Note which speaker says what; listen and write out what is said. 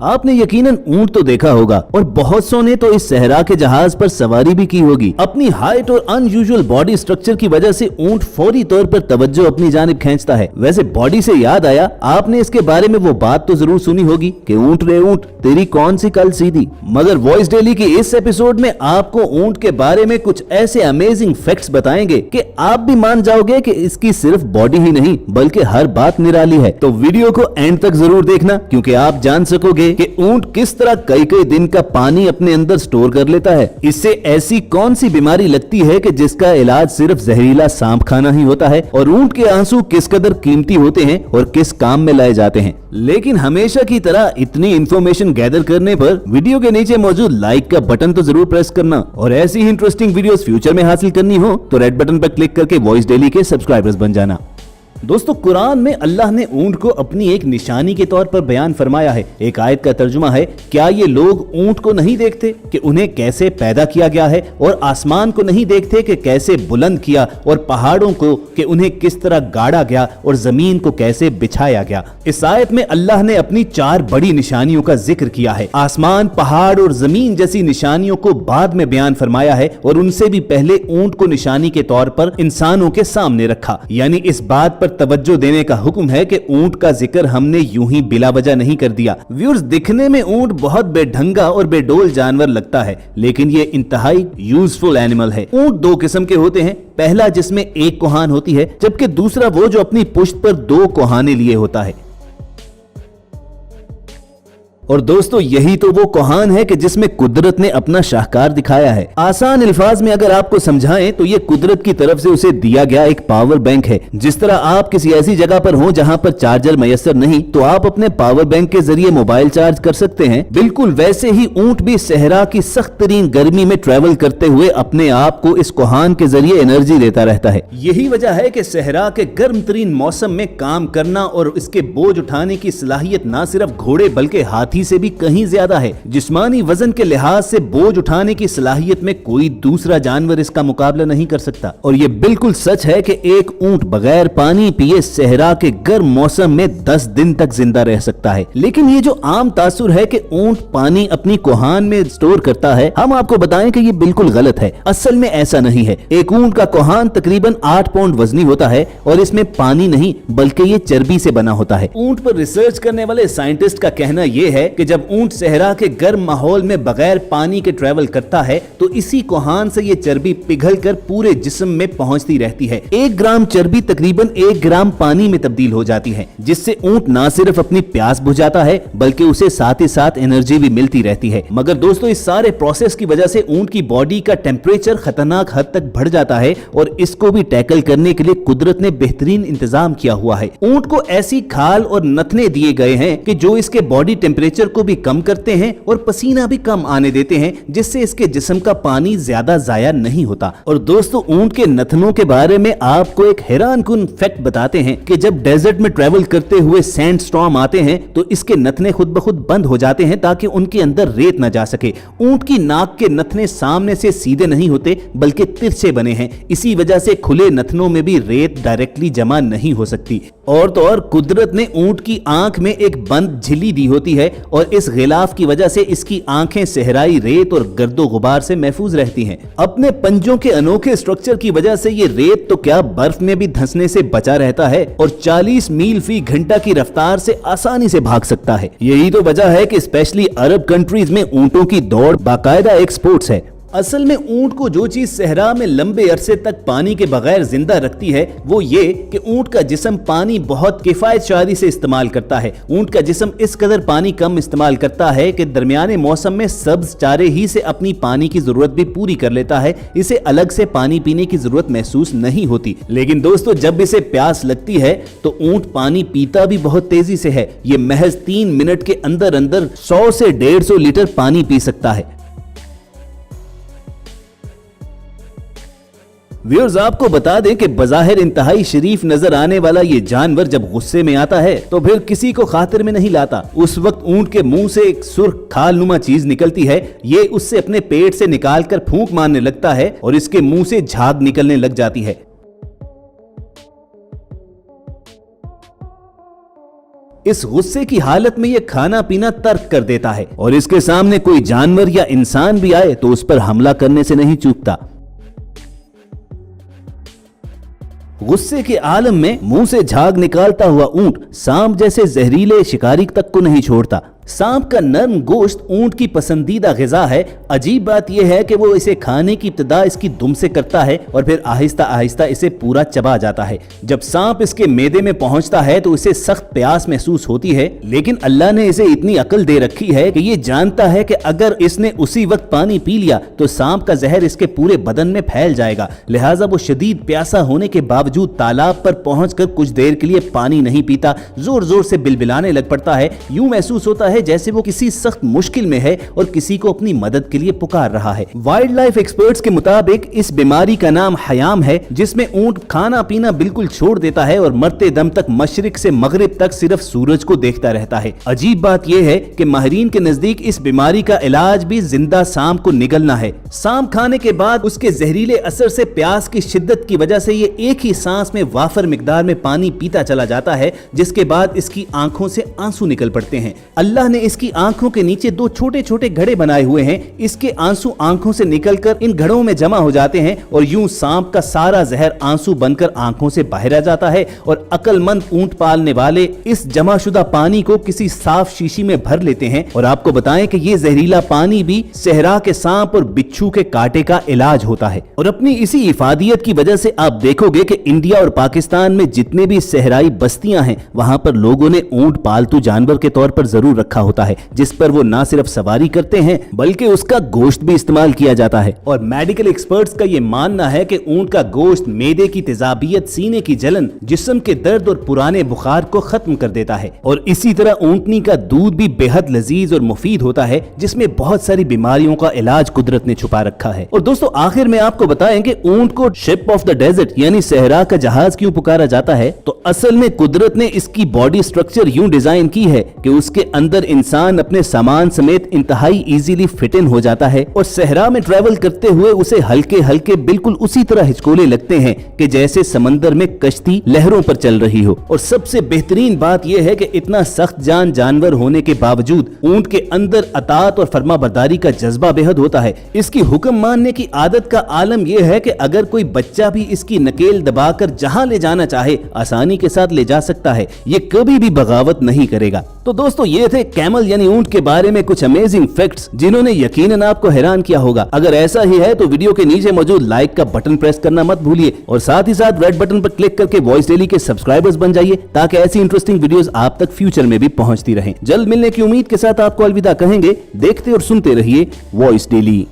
Speaker 1: आपने यकीनन ऊंट तो देखा होगा और बहुत सौ ने तो इस सहरा के जहाज पर सवारी भी की होगी। अपनी हाइट और अनयूजुअल बॉडी स्ट्रक्चर की वजह से ऊंट फौरी तौर पर तवज्जो अपनी जानिब खींचता है। वैसे बॉडी से याद आया, आपने इसके बारे में वो बात तो जरूर सुनी होगी कि ऊंट रे ऊंट तेरी कौन सी कल सीधी। मगर वॉइस डेली की इस एपिसोड में आपको ऊंट के बारे में कुछ ऐसे अमेजिंग फैक्ट्स बताएंगे कि आप भी मान जाओगे कि इसकी सिर्फ बॉडी ही नहीं बल्कि हर बात निराली है। तो वीडियो को एंड तक जरूर देखना, क्योंकि आप जान सकोगे कि ऊंट किस तरह कई कई दिन का पानी अपने अंदर स्टोर कर लेता है। इससे ऐसी कौन सी बीमारी लगती है कि जिसका इलाज सिर्फ जहरीला सांप खाना ही होता है, और ऊंट के आंसू किस कदर कीमती होते हैं और किस काम में लाए जाते हैं। लेकिन हमेशा की तरह इतनी इंफॉर्मेशन गैदर करने पर वीडियो के नीचे मौजूद लाइक का बटन तो जरूर प्रेस करना, और ऐसी ही इंटरेस्टिंग वीडियोस फ्यूचर में हासिल करनी हो तो रेड बटन पर क्लिक करके वॉइस डेली के सब्सक्राइबर्स बन जाना। दोस्तों, कुरान में अल्लाह ने ऊंट को अपनी एक निशानी के तौर पर बयान फरमाया है। एक आयत का तर्जुमा है, क्या ये लोग ऊंट को नहीं देखते कि उन्हें कैसे पैदा किया गया है, और आसमान को नहीं देखते कि कैसे बुलंद किया, और पहाड़ों को कि उन्हें किस तरह गाड़ा गया, और जमीन को कैसे बिछाया गया। इस आयत में अल्लाह ने अपनी 4 बड़ी निशानियों का जिक्र किया है। आसमान, पहाड़ और जमीन जैसी निशानियों को बाद में बयान फरमाया है, और उनसे भी पहले ऊंट को निशानी के तौर पर इंसानों के सामने रखा। यानी इस बात पर तवज्जो देने का हुक्म है कि ऊंट का जिक्र हमने यूं ही बिला वजह नहीं कर दिया। व्यूअर्स, दिखने में ऊंट बहुत बेढंगा और बेडोल जानवर लगता है, लेकिन ये इंतहाई यूजफुल एनिमल है। ऊंट 2 किस्म के होते हैं, पहला जिसमें एक कोहान होती है, जबकि दूसरा वो जो अपनी पुश्त पर 2 कोहाने लिए होता है। और दोस्तों, यही तो वो कोहान है कि जिसमें कुदरत ने अपना शाहकार दिखाया है। आसान अल्फाज में अगर आपको समझाएं तो ये कुदरत की तरफ से उसे दिया गया एक पावर बैंक है। जिस तरह आप किसी ऐसी जगह पर हो जहां पर चार्जर मयसर नहीं, तो आप अपने पावर बैंक के जरिए मोबाइल चार्ज कर सकते हैं, बिल्कुल वैसे ही ऊंट भी सहरा की सख्त तरीन गर्मी में ट्रेवल करते हुए अपने आप को इस कोहान के जरिए एनर्जी देता रहता है। यही वजह है कि सहरा के गर्म तरीन मौसम में काम करना और इसके बोझ उठाने की सलाहियत न सिर्फ घोड़े बल्कि हाथी से भी कहीं ज्यादा है। जिस्मानी वजन के लिहाज से बोझ उठाने की सलाहियत में कोई दूसरा जानवर इसका मुकाबला नहीं कर सकता। और ये बिल्कुल सच है कि एक ऊंट बगैर पानी पिए सहरा के गर्म मौसम में 10 दिन तक जिंदा रह सकता है। लेकिन ये जो आम तासुर है कि ऊंट पानी अपनी कोहान में स्टोर करता है, हम आपको बताएं कि ये बिल्कुल गलत है। असल में ऐसा नहीं है। एक ऊंट का कोहान तकरीबन 8 पाउंड वजनी होता है, और इसमें पानी नहीं बल्कि ये चर्बी से बना होता है। ऊंट पर रिसर्च करने वाले साइंटिस्ट का कहना यह है कि जब ऊंट सहरा के गर्म माहौल में बगैर पानी के ट्रेवल करता है तो इसी कोहान से ये चर्बी पिघलकर पूरे जिस्म में पहुंचती रहती है। 1 ग्राम चर्बी तकरीबन 1 ग्राम पानी में तब्दील हो जाती है, जिससे ऊंट ना सिर्फ अपनी प्यास बुझाता है बल्कि उसे साथ ही साथ एनर्जी भी मिलती रहती है। मगर दोस्तों, इस सारे प्रोसेस की वजह से ऊंट की बॉडी का टेम्परेचर खतरनाक हद तक बढ़ जाता है, और इसको भी टैकल करने के लिए कुदरत ने बेहतरीन इंतजाम किया हुआ है। ऊंट को ऐसी खाल और नथने दिए गए हैं कि जो इसके बॉडी टेम्परेचर को भी कम करते हैं और पसीना भी कम आने देते हैं, जिससे इसके जिस्म का पानी ज्यादा जाया नहीं होता। और दोस्तों, ऊंट के नथनों के बारे में आपको एक हैरानकुन फैक्ट बताते हैं कि जब डेजर्ट में ट्रेवल करते हुए सैंड स्टॉर्म आते हैं तो इसके नथने खुद ब खुद बंद हो जाते हैं ताकि उनके अंदर रेत न जा सके। ऊंट की नाक के नथने सामने से सीधे नहीं होते बल्कि तिरछे बने हैं। इसी वजह से खुले नथनों में भी रेत डायरेक्टली जमा नहीं हो सकती। और तो और कुदरत ने ऊंट की आंख में एक बंद झिल्ली दी होती है, और इस गिलाफ की वजह से इसकी आंखें सहराई रेत और गर्दो गुबार से महफूज रहती हैं। अपने पंजों के अनोखे स्ट्रक्चर की वजह से ये रेत तो क्या बर्फ में भी धंसने से बचा रहता है, और 40 मील फी घंटा की रफ्तार से आसानी से भाग सकता है। यही तो वजह है कि स्पेशली अरब कंट्रीज में ऊंटों की दौड़ बाकायदा एक स्पोर्ट्स है। असल में ऊंट को जो चीज सहरा में लंबे अरसे तक पानी के बगैर जिंदा रखती है वो ये कि ऊंट का जिस्म पानी बहुत किफायत शारी से इस्तेमाल करता है। ऊंट का जिस्म इस कदर पानी कम इस्तेमाल करता है कि दरमियाने मौसम में सब्ज चारे ही से अपनी पानी की जरूरत भी पूरी कर लेता है। इसे अलग से पानी पीने की जरूरत महसूस नहीं होती। लेकिन दोस्तों, जब इसे प्यास लगती है तो ऊंट पानी पीता भी बहुत तेजी से है। ये महज 3 मिनट के अंदर अंदर 100 से 150 लीटर पानी पी सकता है। व्यूअर्स, आपको बता दें कि बज़ाहिर इंतहाई शरीफ नजर आने वाला ये जानवर जब गुस्से में आता है तो फिर किसी को खातिर में नहीं लाता। उस वक्त ऊंट के मुंह से एक सुर्ख खाल नुमा चीज निकलती है। ये उससे अपने पेट से निकालकर फूंक मारने लगता है और इसके मुंह से झाग निकलने लग जाती है। इस गुस्से की हालत में ये खाना पीना तर्क कर देता है और इसके सामने कोई जानवर या इंसान भी आए तो उस पर हमला करने से नहीं चूकता। गुस्से के आलम में मुंह से झाग निकालता हुआ ऊंट सांप जैसे जहरीले शिकारी तक को नहीं छोड़ता। सांप का नरम गोश्त ऊंट की पसंदीदा ग़िज़ा है। अजीब बात यह है कि वो इसे खाने की इब्तिदा इसकी दुम से करता है और फिर आहिस्ता आहिस्ता इसे पूरा चबा जाता है। जब सांप इसके मैदे में पहुंचता है तो इसे सख्त प्यास महसूस होती है, लेकिन अल्लाह ने इसे इतनी अकल दे रखी है कि ये जानता है कि अगर इसने उसी वक्त पानी पी लिया तो सांप का जहर इसके पूरे बदन में फैल जाएगा। लिहाजा वो शदीद प्यासा होने के बावजूद तालाब पर पहुंचकर कुछ देर के लिए पानी नहीं पीता, जोर जोर से बिलबिलाने लग पड़ता है। यूं महसूस होता है जैसे वो किसी सख्त मुश्किल में है और किसी को अपनी मदद के लिए पुकार रहा है। वाइल्ड लाइफ एक्सपर्ट्स के मुताबिक इस बीमारी का नाम हयाम है, जिसमें ऊंट खाना पीना बिल्कुल छोड़ देता है और मरते दम तक मशरिक से मगरिब तक सिर्फ सूरज को देखता रहता है। अजीब बात यह है कि माहिरीन के नजदीक इस बीमारी का इलाज भी जिंदा सांप को निगलना है। सांप खाने के बाद उसके जहरीले असर से प्यास की शिद्दत की वजह से ये एक ही सांस में वाफर मिकदार में पानी पीता चला जाता है, जिसके बाद इसकी आंखों से आंसू निकल पड़ते हैं। अल्लाह ने इसकी आंखों के नीचे दो छोटे छोटे घड़े बनाए हुए हैं। इसके आंसू आंखों से निकलकर इन घड़ों में जमा हो जाते हैं और यूं सांप का सारा जहर आंसू बनकर आंखों से बाहर आ जाता है और अक्लमंद ऊंट पालने वाले इस जमाशुदा पानी को किसी साफ शीशी में भर लेते हैं। और आपको बताएं कि ये जहरीला पानी भी सहरा के सांप और बिच्छू के कांटे का इलाज होता है। और अपनी इसी इफादियत की वजह से आप देखोगे कि इंडिया और पाकिस्तान में जितने भी सहराई बस्तियां हैं वहां पर लोगों ने ऊंट पालतू जानवर के तौर पर जरूर रखा होता है, जिस पर वो ना सिर्फ सवारी करते हैं बल्कि उसका गोश्त भी इस्तेमाल किया जाता है। और मेडिकल एक्सपर्ट्स का ये मानना है कि ऊंट का गोश्त मैदे की तेजाबियत, सीने की जलन, जिस्म के दर्द और पुराने बुखार को खत्म कर देता है। और इसी तरह ऊंटनी का दूध भी बेहद लजीज और मुफीद होता है, जिसमें बहुत सारी बीमारियों का इलाज कुदरत ने छुपा रखा है। और दोस्तों आखिर में आपको बताएं कि ऊंट को शिप ऑफ द डेजर्ट यानी सहरा का जहाज क्यों पुकारा जाता है। तो असल में कुदरत ने इसकी बॉडी स्ट्रक्चर यूं डिजाइन की है कि उसके अंदर इंसान अपने सामान समेत इंतहाई इजीली फिट इन हो जाता है और सहरा में ट्रैवल करते हुए उसे हल्के हल्के बिल्कुल उसी तरह हिचकोले लगते हैं कि जैसे समंदर में कश्ती लहरों पर चल रही हो। और सबसे बेहतरीन बात यह है कि इतना सख्त जान जानवर होने के बावजूद ऊंट के अंदर अतात और फर्माबरदारी का जज्बा बेहद होता है। इसकी हुक्म मानने की आदत का आलम यह है कि अगर कोई बच्चा भी इसकी नकेल दबाकर जहां ले जाना चाहे आसानी के साथ ले जा सकता है। ये कभी भी बगावत नहीं करेगा। तो दोस्तों ये थे कैमल यानी ऊंट के बारे में कुछ अमेजिंग फैक्ट्स जिन्होंने यकीनन आपको हैरान किया होगा। अगर ऐसा ही है तो वीडियो के नीचे मौजूद लाइक का बटन प्रेस करना मत भूलिए और साथ ही साथ रेड बटन पर क्लिक करके वॉइस डेली के सब्सक्राइबर्स बन जाइए ताकि ऐसी इंटरेस्टिंग वीडियोस आप तक फ्यूचर में भी पहुंचती रहें। जल्द मिलने की उम्मीद के साथ आपको अलविदा कहेंगे। देखते और सुनते रहिए वॉइस डेली।